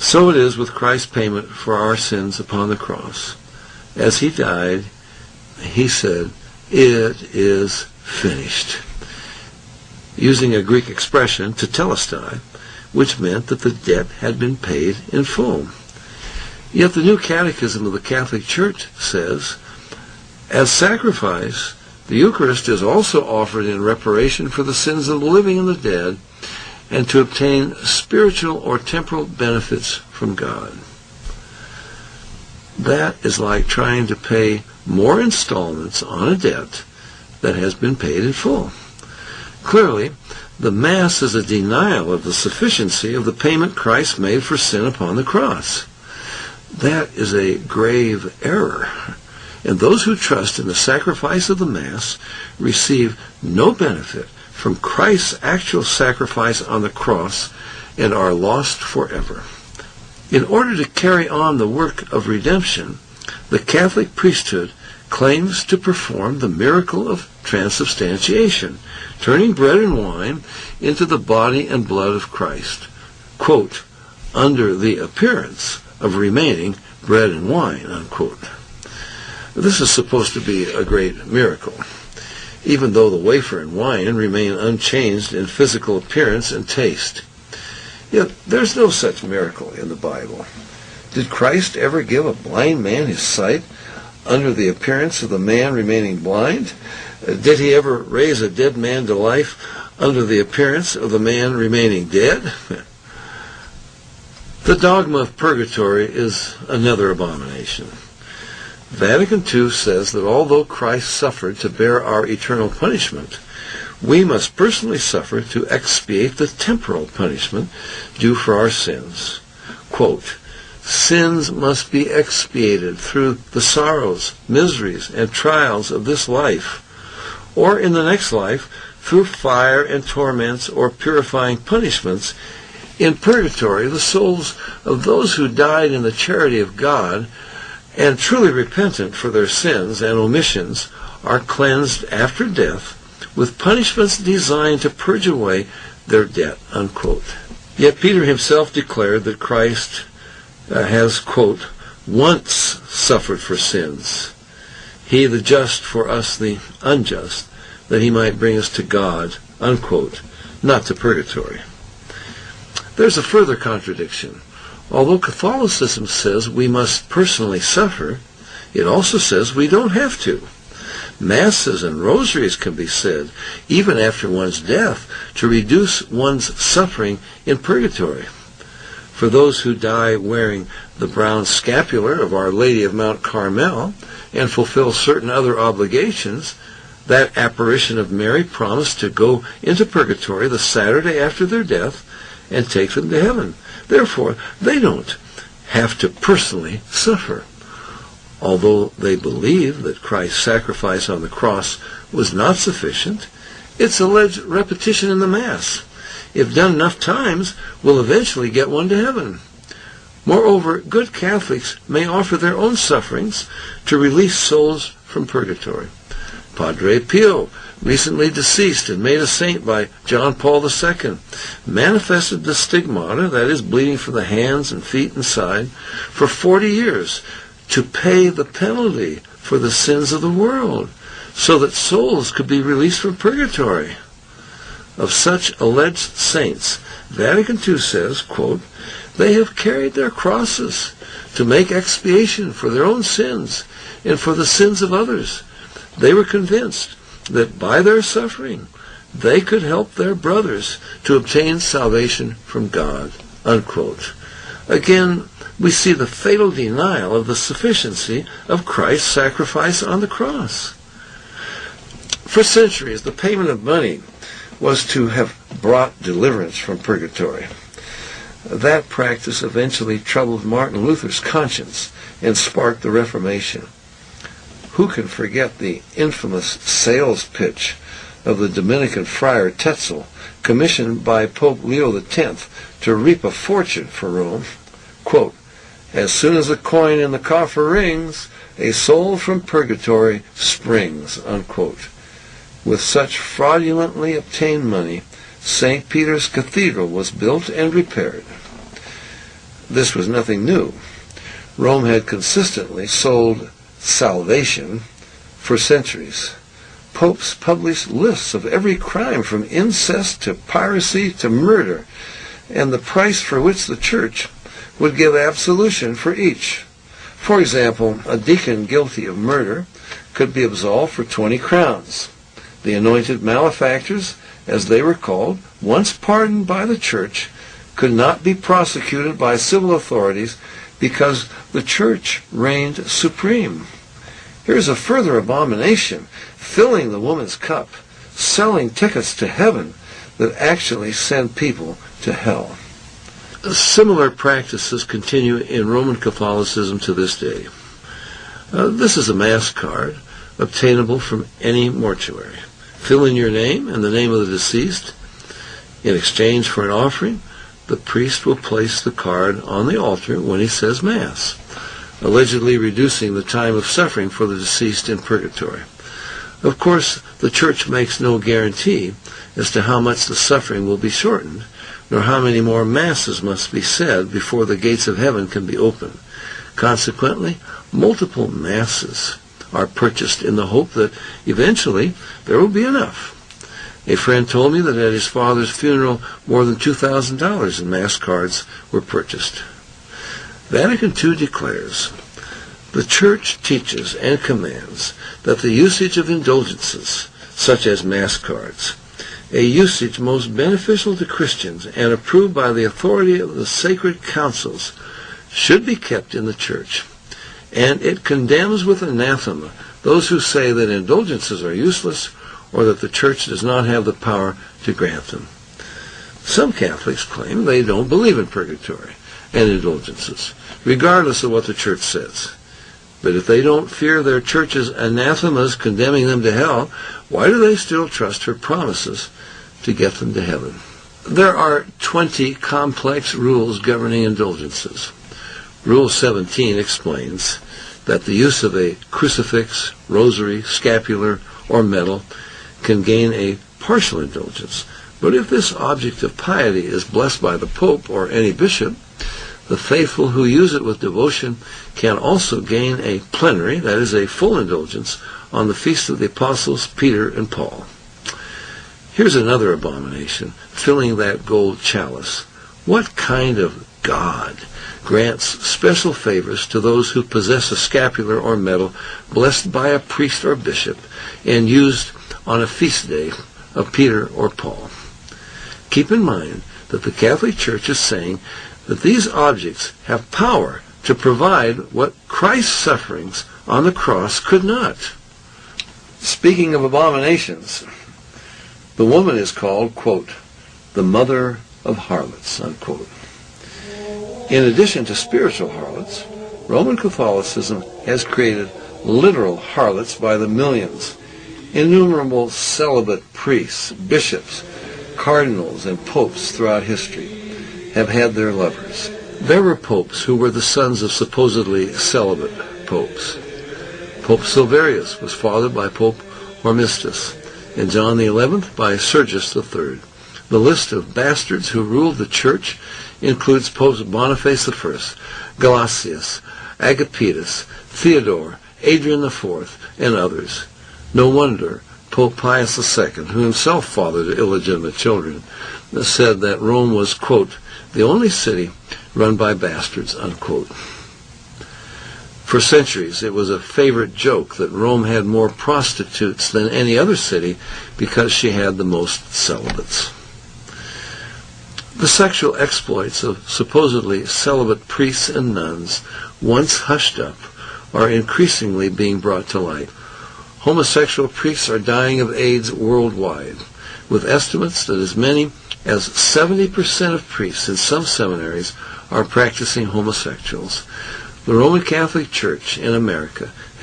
So it is with Christ's payment for our sins upon the cross. As he died, he said, "It is finished," using a Greek expression, tetelestai, which meant that the debt had been paid in full. Yet the New Catechism of the Catholic Church says, as sacrifice, the Eucharist is also offered in reparation for the sins of the living and the dead, and to obtain spiritual or temporal benefits from God. That is like trying to pay more installments on a debt that has been paid in full. Clearly, the Mass is a denial of the sufficiency of the payment Christ made for sin upon the cross. That is a grave error, and those who trust in the sacrifice of the Mass receive no benefit from Christ's actual sacrifice on the cross and are lost forever. In order to carry on the work of redemption, the Catholic priesthood claims to perform the miracle of transubstantiation, turning bread and wine into the body and blood of Christ, quote, under the appearance of remaining bread and wine, unquote. This is supposed to be a great miracle, even though the wafer and wine remain unchanged in physical appearance and taste. Yet there's no such miracle in the Bible. Did Christ ever give a blind man his sight under the appearance of the man remaining blind? Did he ever raise a dead man to life under the appearance of the man remaining dead? The dogma of purgatory is another abomination. Vatican II says that although Christ suffered to bear our eternal punishment, we must personally suffer to expiate the temporal punishment due for our sins. Quote, sins must be expiated through the sorrows, miseries, and trials of this life, or in the next life through fire and torments or purifying punishments. In purgatory, the souls of those who died in the charity of God and truly repentant for their sins and omissions are cleansed after death with punishments designed to purge away their debt, unquote. Yet Peter himself declared that Christ has, quote, once suffered for sins, he the just for us the unjust, that he might bring us to God, unquote, not to purgatory. There's a further contradiction. Although Catholicism says we must personally suffer, it also says we don't have to. Masses and rosaries can be said, even after one's death, to reduce one's suffering in purgatory. For those who die wearing the brown scapular of Our Lady of Mount Carmel and fulfill certain other obligations, that apparition of Mary promised to go into purgatory the Saturday after their death and take them to heaven. Therefore, they don't have to personally suffer. Although they believe that Christ's sacrifice on the cross was not sufficient, its alleged repetition in the Mass, if done enough times, will eventually get one to heaven. Moreover, good Catholics may offer their own sufferings to release souls from purgatory. Padre Pio, recently deceased and made a saint by John Paul II, manifested the stigmata, that is, bleeding from the hands and feet and side, for 40 years to pay the penalty for the sins of the world, so that souls could be released from purgatory. Of such alleged saints, Vatican II says, quote, they have carried their crosses to make expiation for their own sins and for the sins of others. They were convinced that by their suffering they could help their brothers to obtain salvation from God, unquote. Again, we see the fatal denial of the sufficiency of Christ's sacrifice on the cross. For centuries, the payment of money was to have brought deliverance from purgatory. That practice eventually troubled Martin Luther's conscience and sparked the Reformation. Who can forget the infamous sales pitch of the Dominican friar Tetzel, commissioned by Pope Leo X to reap a fortune for Rome? Quote, as soon as the coin in the coffer rings, a soul from purgatory springs, unquote. With such fraudulently obtained money, St. Peter's Cathedral was built and repaired. this was nothing new. Rome had consistently sold salvation for centuries. Popes published lists of every crime from incest to piracy to murder, and the price for which the church would give absolution for each. For example, a deacon guilty of murder could be absolved for 20 crowns. The anointed malefactors, as they were called, once pardoned by the church, could not be prosecuted by civil authorities because the church reigned supreme. Here's a further abomination, filling the woman's cup, selling tickets to heaven that actually send people to hell. Similar practices continue in Roman Catholicism to this day. This is a Mass card obtainable from any mortuary. Fill in your name and the name of the deceased. In exchange for an offering, the priest will place the card on the altar when he says Mass, allegedly reducing the time of suffering for the deceased in purgatory. Of course, the Church makes no guarantee as to how much the suffering will be shortened, nor how many more Masses must be said before the gates of heaven can be opened. Consequently, multiple Masses are purchased in the hope that eventually there will be enough. A friend told me that at his father's funeral more than $2,000 in Mass cards were purchased. Vatican II declares, "The Church teaches and commands that the usage of indulgences, such as Mass cards, a usage most beneficial to Christians and approved by the authority of the sacred councils, should be kept in the Church, and it condemns with anathema those who say that indulgences are useless or that the Church does not have the power to grant them." Some Catholics claim they don't believe in purgatory and indulgences, regardless of what the Church says. But if they don't fear their Church's anathemas condemning them to hell, why do they still trust her promises to get them to heaven? There are 20 complex rules governing indulgences. Rule 17 explains that the use of a crucifix, rosary, scapular, or medal can gain a partial indulgence. But if this object of piety is blessed by the Pope or any bishop, the faithful who use it with devotion can also gain a plenary, that is, a full indulgence, on the feast of the Apostles Peter and Paul. Here's another abomination, filling that gold chalice. What kind of God grants special favors to those who possess a scapular or medal blessed by a priest or bishop and used on a feast day of Peter or Paul? Keep in mind that the Catholic Church is saying that these objects have power to provide what Christ's sufferings on the cross could not. Speaking of abominations, the woman is called, quote, the mother of harlots, unquote. In addition to spiritual harlots, Roman Catholicism has created literal harlots by the millions. Innumerable celibate priests, bishops, cardinals, and popes throughout history have had their lovers. There were popes who were the sons of supposedly celibate popes. Pope Silverius was fathered by Pope Hormisdas, and John XI by Sergius III. The list of bastards who ruled the Church includes Popes Boniface I, Gelasius, Agapetus, Theodore, Adrian IV, and others. No wonder Pope Pius II, who himself fathered illegitimate children, said that Rome was, quote, the only city run by bastards, unquote. For centuries, it was a favorite joke that Rome had more prostitutes than any other city because she had the most celibates. The sexual exploits of supposedly celibate priests and nuns, once hushed up, are increasingly being brought to light. Homosexual priests are dying of AIDS worldwide, with estimates that as many as 70% of priests in some seminaries are practicing homosexuals. The Roman Catholic Church in America